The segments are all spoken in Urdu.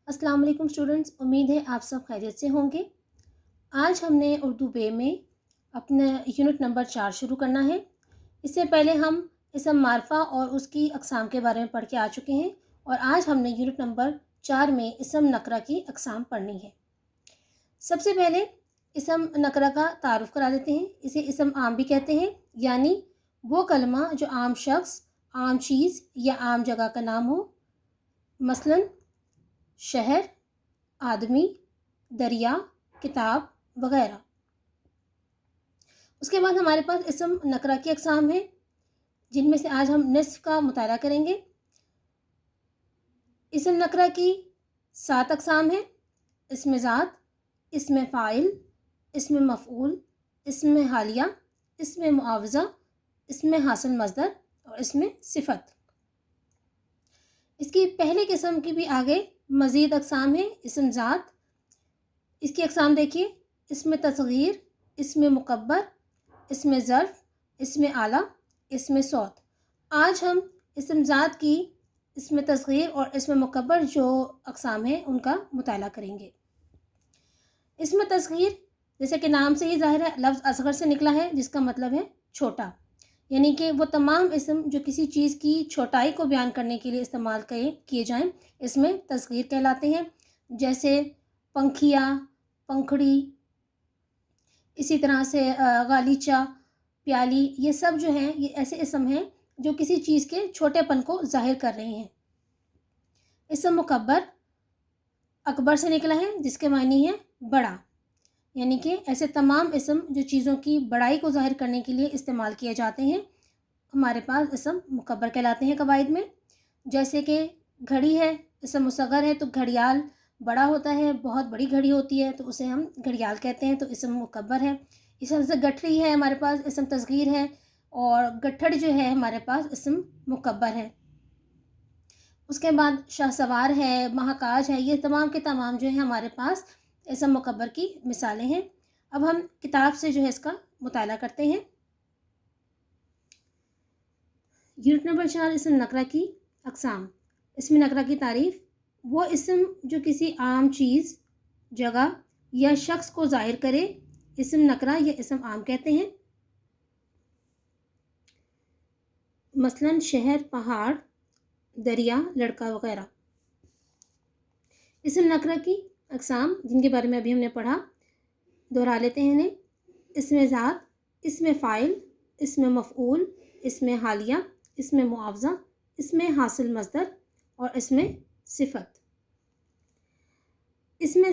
السلام علیکم اسٹوڈنٹس، امید ہے آپ سب خیریت سے ہوں گے۔ آج ہم نے اردو بے میں اپنا یونٹ نمبر 4 شروع کرنا ہے۔ اس سے پہلے ہم اسم معرفہ اور اس کی اقسام کے بارے میں پڑھ کے آ چکے ہیں، اور آج ہم نے یونٹ نمبر 4 میں اسم نکرہ کی اقسام پڑھنی ہے۔ سب سے پہلے اسم نکرہ کا تعارف کرا دیتے ہیں۔ اسے اسم عام بھی کہتے ہیں، یعنی وہ کلمہ جو عام شخص، عام چیز یا عام جگہ کا نام ہو، مثلاً شہر، آدمی، دریا، کتاب وغیرہ۔ اس کے بعد ہمارے پاس اسم نکرہ کی اقسام ہیں، جن میں سے آج ہم نصف کا مطالعہ کریں گے۔ اسم نکرہ کی 7 اقسام ہیں: اسم ذات، اسم فاعل، اسم مفعول، اسم حالیہ، اسم معاوضہ، اسم حاصل مصدر اور اسم صفت۔ اس کی پہلی قسم کی بھی آگے مزید اقسام ہیں۔ اسم ذات، اس کی اقسام دیکھیے: اسم تصغیر، اسم مکبر، اسم ظرف، اسم آلہ، اسم صوت۔ آج ہم اسم ذات کی اسم تصغیر اور اسم مکبر جو اقسام ہیں ان کا مطالعہ کریں گے۔ اسم تصغیر، جیسے کہ نام سے ہی ظاہر ہے، لفظ اصغر سے نکلا ہے، جس کا مطلب ہے چھوٹا، یعنی کہ وہ تمام اسم جو کسی چیز کی چھوٹائی کو بیان کرنے کے لیے استعمال کیے جائیں، اس میں تصغیر کہلاتے ہیں، جیسے پنکھیا، پنکھڑی، اسی طرح سے غالیچہ، پیالی، یہ سب جو ہیں یہ ایسے اسم ہیں جو کسی چیز کے چھوٹے پن کو ظاہر کر رہے ہیں۔ اسم مکبر اکبر سے نکلا ہے، جس کے معنی ہے بڑا، یعنی کہ ایسے تمام اسم جو چیزوں کی بڑائی کو ظاہر کرنے کے لیے استعمال کیے جاتے ہیں، ہمارے پاس اسم مکبر کہلاتے ہیں قواعد میں۔ جیسے کہ گھڑی ہے، اسم مصغر ہے تو گھڑیال بڑا ہوتا ہے، بہت بڑی گھڑی ہوتی ہے تو اسے ہم گھڑیال کہتے ہیں، تو اسم مکبر ہے۔ اس طرح سے گٹھڑی ہے ہمارے پاس اسم تصغیر ہے، اور گٹھڑ جو ہے ہمارے پاس اسم مکبر ہے۔ اس کے بعد شاہ سوار ہے، مہاکاج ہے، یہ تمام کے تمام جو ہیں ہمارے پاس اسم مکبر کی مثالیں ہیں۔ اب ہم کتاب سے جو ہے اس کا مطالعہ کرتے ہیں۔ یونٹ نمبر 4، اسم نکرہ کی اقسام۔ اسم نکرہ کی تعریف: وہ اسم جو کسی عام چیز، جگہ یا شخص کو ظاہر کرے، اسم نکرہ یا اسم عام کہتے ہیں۔ مثلاً شہر، پہاڑ، دریا، لڑکا وغیرہ۔ اسم نکرہ کی اقسام جن کے بارے میں ابھی ہم نے پڑھا، دہرا لیتے ہیں انہیں: اسم ذات، اسم فاعل، اسم مفعول، اسم حالیہ، اسم معاوضہ، اسم حاصل مصدر اور اسم صفت۔ اسم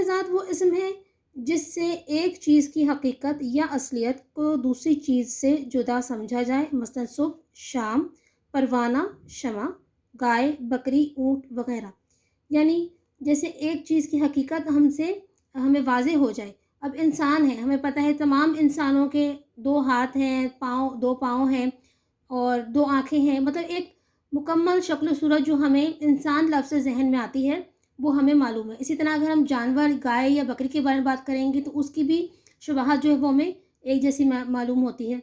ذات وہ اسم ہے جس سے ایک چیز کی حقیقت یا اصلیت کو دوسری چیز سے جدا سمجھا جائے، مثلا صبح، شام، پروانہ، شمع، گائے، بکری، اونٹ وغیرہ۔ یعنی جیسے ایک چیز کی حقیقت ہمیں واضح ہو جائے۔ اب انسان ہے، ہمیں پتہ ہے تمام انسانوں کے 2 ہاتھ ہیں، 2 پاؤں ہیں اور 2 آنکھیں ہیں، مطلب ایک مکمل شکل و صورت جو ہمیں انسان لفظ سے ذہن میں آتی ہے وہ ہمیں معلوم ہے۔ اسی طرح اگر ہم جانور، گائے یا بکری کے بارے میں بات کریں گے تو اس کی بھی شباہت جو ہے وہ ہمیں ایک جیسی معلوم ہوتی ہے۔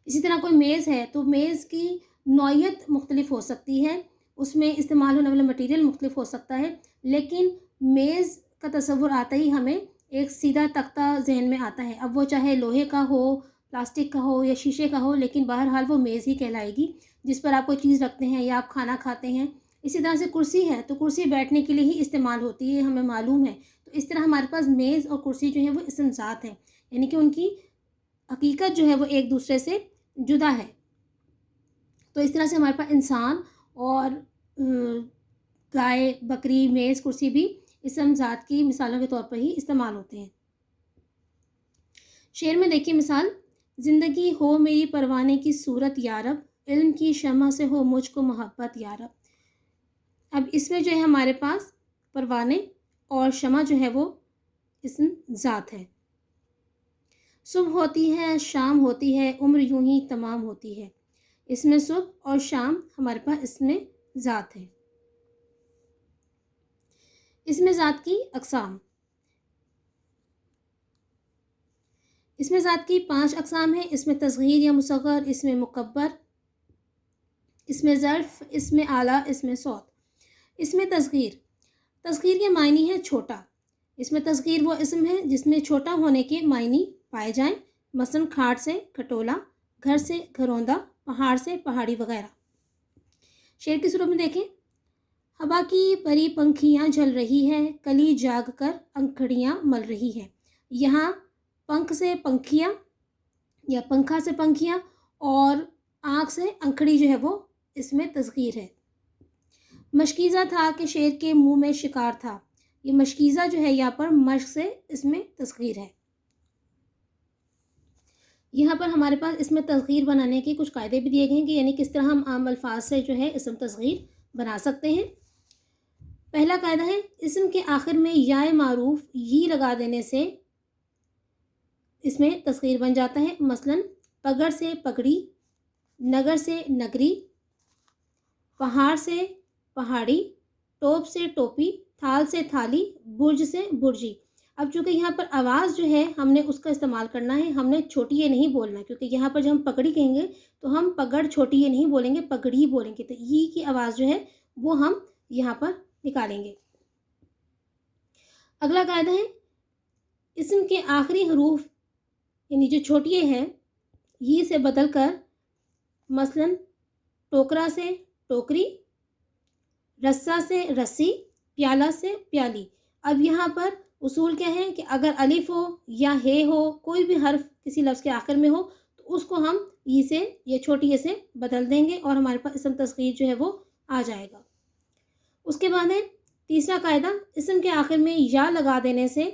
اسی طرح کوئی میز ہے تو میز کی نوعیت مختلف ہو سکتی ہے، اس میں استعمال ہونے والا مٹیریل مختلف ہو سکتا ہے، لیکن میز کا تصور آتا ہی ہمیں ایک سیدھا تختہ ذہن میں آتا ہے، اب وہ چاہے لوہے کا ہو، پلاسٹک کا ہو یا شیشے کا ہو، لیکن بہرحال وہ میز ہی کہلائے گی جس پر آپ کوئی چیز رکھتے ہیں یا آپ کھانا کھاتے ہیں۔ اسی طرح سے کرسی ہے تو کرسی بیٹھنے کے لیے ہی استعمال ہوتی ہے، ہمیں معلوم ہے۔ تو اس طرح ہمارے پاس میز اور کرسی جو ہیں وہ اسم ذات ہیں، یعنی کہ ان کی حقیقت جو ہے وہ ایک دوسرے سے جدا ہے۔ تو اس طرح سے ہمارے پاس انسان اور گائے، بکری، میز، کرسی بھی اسم ذات کی مثالوں کے طور پر ہی استعمال ہوتے ہیں۔ شعر میں دیکھیے مثال: زندگی ہو میری پروانے کی صورت یارب، علم کی شمع سے ہو مجھ کو محبت یارب۔ اب اس میں جو ہے ہمارے پاس پروانے اور شمع جو ہے وہ اسم ذات ہے۔ صبح ہوتی ہے، شام ہوتی ہے، عمر یوں ہی تمام ہوتی ہے۔ اس میں صبح اور شام ہمارے پاس اسم ذات ہے۔ اسم ذات کی اقسام: اسم ذات کی 5 اقسام ہیں: اسم تصغیر یا مصغر، اسم مکبر، اسم ظرف، اسم آلہ، اسم صوت۔ اس میں تصغیر کے معنی ہے چھوٹا. اس میں تصغیر وہ اسم ہے جس میں چھوٹا ہونے کے معنی پائے جائیں، مثلا کھاٹ سے کھٹولا، گھر سے گھروندہ، پہاڑ سے پہاڑی وغیرہ. شعر کی صورت میں دیکھیں. ہوا کی پری پنکھیاں جل رہی ہے، کلی جاگ کر انکھڑیاں مل رہی ہے. یہاں پنکھ سے پنکھیاں یا پنکھا سے پنکھیاں اور آنکھ سے انکھڑی جو ہے وہ اس میں تصغیر ہے. مشکیزہ تھا کہ شیر کے منہ میں شکار تھا. یہ مشکیزہ جو ہے یہاں پر مشق سے اس میں تصغیر ہے. یہاں پر ہمارے پاس اس میں تصغیر بنانے کے کچھ قاعدے بھی دیے گئے ہیں کہ یعنی کس طرح ہم عام الفاظ سے جو ہے اسم تصغیر بنا سکتے ہیں. پہلا قاعدہ ہے اسم کے آخر میں یا معروف ی لگا دینے سے اس میں تصغیر بن جاتا ہے. مثلا پگڑ سے پگڑی، نگر سے نگری، پہاڑ سے پہاڑی، ٹوپ سے ٹوپی، تھال سے تھالی، برج سے برجی. اب چونکہ یہاں پر آواز جو ہے ہم نے اس کا استعمال کرنا ہے، ہم نے چھوٹی یہ نہیں بولنا، کیونکہ یہاں پر جب ہم پگڑی کہیں گے تو ہم پگڑ چھوٹی یہ نہیں بولیں گے، پگڑی بولیں گے. تو ی کی آواز جو ہے وہ ہم یہاں پر نکالیں گے. اگلا قاعدہ ہے اسم کے آخری حروف یعنی جو چھوٹی ہے ی سے بدل کر مثلا ٹوکرا سے ٹوکری، رسا سے رسی، پیالہ سے پیالی. اب یہاں پر اصول کیا ہے کہ اگر الف ہو یا ہے ہو، کوئی بھی حرف کسی لفظ کے آخر میں ہو تو اس کو ہم ای سے یا چھوٹی اے سے بدل دیں گے اور ہمارے پاس اسم تصغیر جو ہے وہ آ جائے گا. اس کے بعد ہے تیسرا قاعدہ اسم کے آخر میں یا لگا دینے سے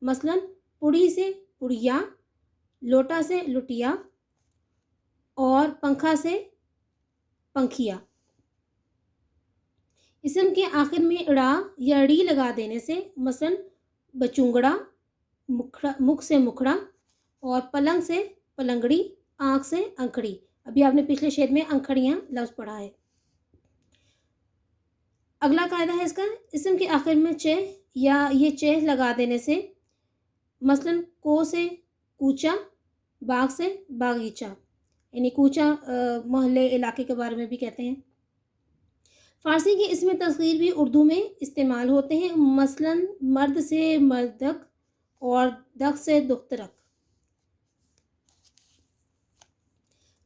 مثلا پڑی سے پڑیا، لوٹا سے لٹیا اور پنکھا سے پنکھیا. اسم کے آخر میں اڑا یا ڑی لگا دینے سے مثلا بچونگڑا، مکھ سے مکھڑا اور پلنگ سے پلنگڑی، آنکھ سے انکھڑی. ابھی آپ نے پچھلے شعر میں انکھڑیاں لفظ پڑھا ہے. اگلا قاعدہ ہے اس کا اسم کے آخر میں چہ یا یہ چہ لگا دینے سے مثلا کو سے کوچا، باغ سے باغیچہ. یعنی کوچا محلے علاقے کے بارے میں بھی کہتے ہیں. فارسی کے اسم تصغیر بھی اردو میں استعمال ہوتے ہیں، مثلا مرد سے مردک اور دخ سے دخترک.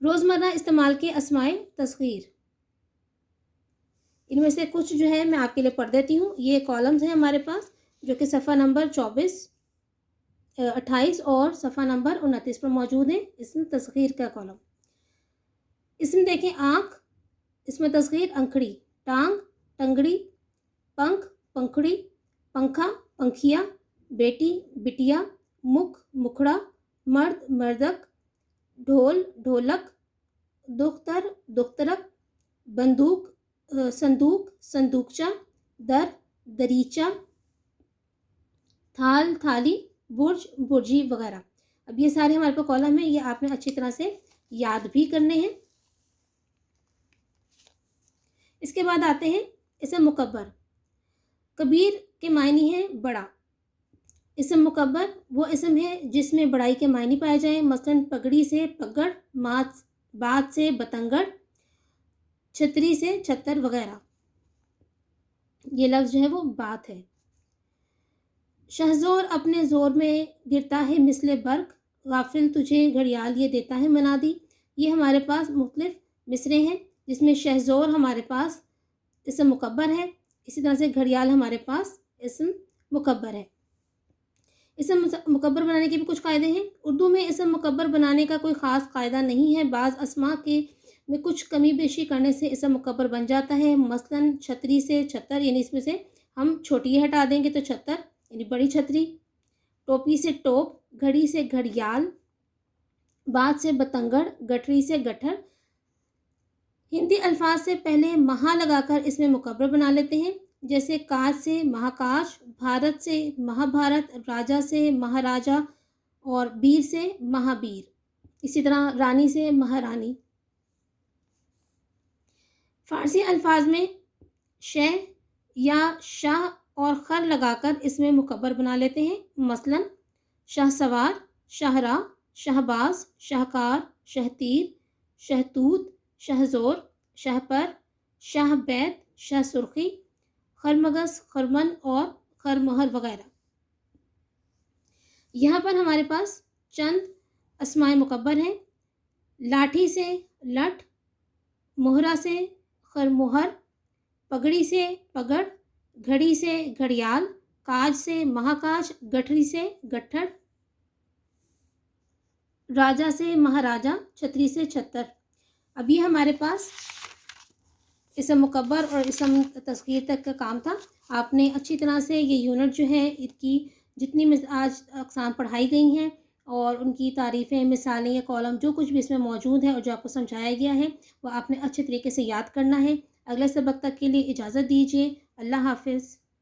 روزمرہ استعمال کے اسماء تصغیر ان میں سے کچھ جو ہے میں آپ کے لیے پڑھ دیتی ہوں. یہ کالمز ہیں ہمارے پاس جو کہ صفحہ نمبر 28 اور صفحہ نمبر 29 پر موجود ہیں. اسم تصغیر کا کالم. اسم دیکھیں آنکھ، اس میں تصغیر انکھڑی، ٹانگ ٹنگڑی، پنکھ پنکھڑی، پنکھا پنکھیا، بیٹی بٹیا، مکھ مکھڑا، مرد مردک، ڈھول ڈھولک، دختر دخترک، بندوق صندوق صندوقچہ، در دریچہ، تھال تھالی، برج برجی وغیرہ. اب یہ سارے ہمارے پاس کالم ہیں، یہ آپ نے اچھی طرح سے یاد بھی کرنے ہیں. اس کے بعد آتے ہیں اسم مکبر. کبیر کے معنی ہے بڑا. اسم مکبر وہ اسم ہے جس میں بڑائی کے معنی پائے جائیں، مثلا پگڑی سے پگڑ، بات سے بتنگڑ، چھتری سے چھتر وغیرہ. یہ لفظ جو ہے وہ بات ہے. شہزور اپنے زور میں گرتا ہے مثل برق، غافل تجھے گھڑیال یہ دیتا ہے منادی. یہ ہمارے پاس مختلف مصرے ہیں جس میں شہزور ہمارے پاس اسم مکبر ہے، اسی طرح سے گھڑیال ہمارے پاس اسم مکبر ہے. اسم مکبر بنانے کے بھی کچھ قاعدے ہیں. اردو میں اسم مکبر بنانے کا کوئی خاص قاعدہ نہیں ہے. بعض اسماء کے میں کچھ کمی بیشی کرنے سے اسم مکبر بن جاتا ہے. مثلا چھتری سے چھتر یعنی اس میں سے ہم چھوٹی ہٹا دیں گے تو چھتر یعنی بڑی چھتری. ٹوپی سے ٹوپ، گھڑی سے گھڑیال، بات سے بتنگڑ، گٹری سے گٹھر. ہندی الفاظ سے پہلے مہا لگا کر اس میں مکبر بنا لیتے ہیں، جیسے کاج سے مہاکاش، بھارت سے مہابھارت، راجا سے مہاراجا اور بیر سے مہابیر. اسی طرح رانی سے مہارانی. فارسی الفاظ میں شہ یا شاہ اور خر لگا کر اس میں مکبر بنا لیتے ہیں، مثلا شاہ سوار، شاہراہ، شہباز، شاہکار، شہتیر، شہتوت، شہزور، شہپر، شاہ بیت، شاہ سرخی، خرمگس، خرمن اور خرمہر وغیرہ۔ یہاں پر ہمارے پاس چند اسماء مکبر ہیں۔ لاٹھی سے لٹ، مہرا سے خرمہر، پگڑی سے پگڑ، گھڑی سے گھڑیال، کاج سے مہاکاج، گٹھری سے گٹھڑ، راجا سے مہاراجا، چھتری سے چھتر۔ اب یہ ہمارے پاس اسم مکبر اور اسم تصغیر تک کا کام تھا۔ آپ نے اچھی طرح سے یہ یونٹ جو ہے اس کی جتنی آج اقسام پڑھائی گئی ہیں اور ان کی تعریفیں، مثالیں یا کالم جو کچھ بھی اس میں موجود ہے اور جو آپ کو سمجھایا گیا ہے وہ آپ نے اچھے طریقے سے یاد کرنا ہے۔ اگلے سبق تک کے لیے اجازت دیجیے۔ اللہ حافظ۔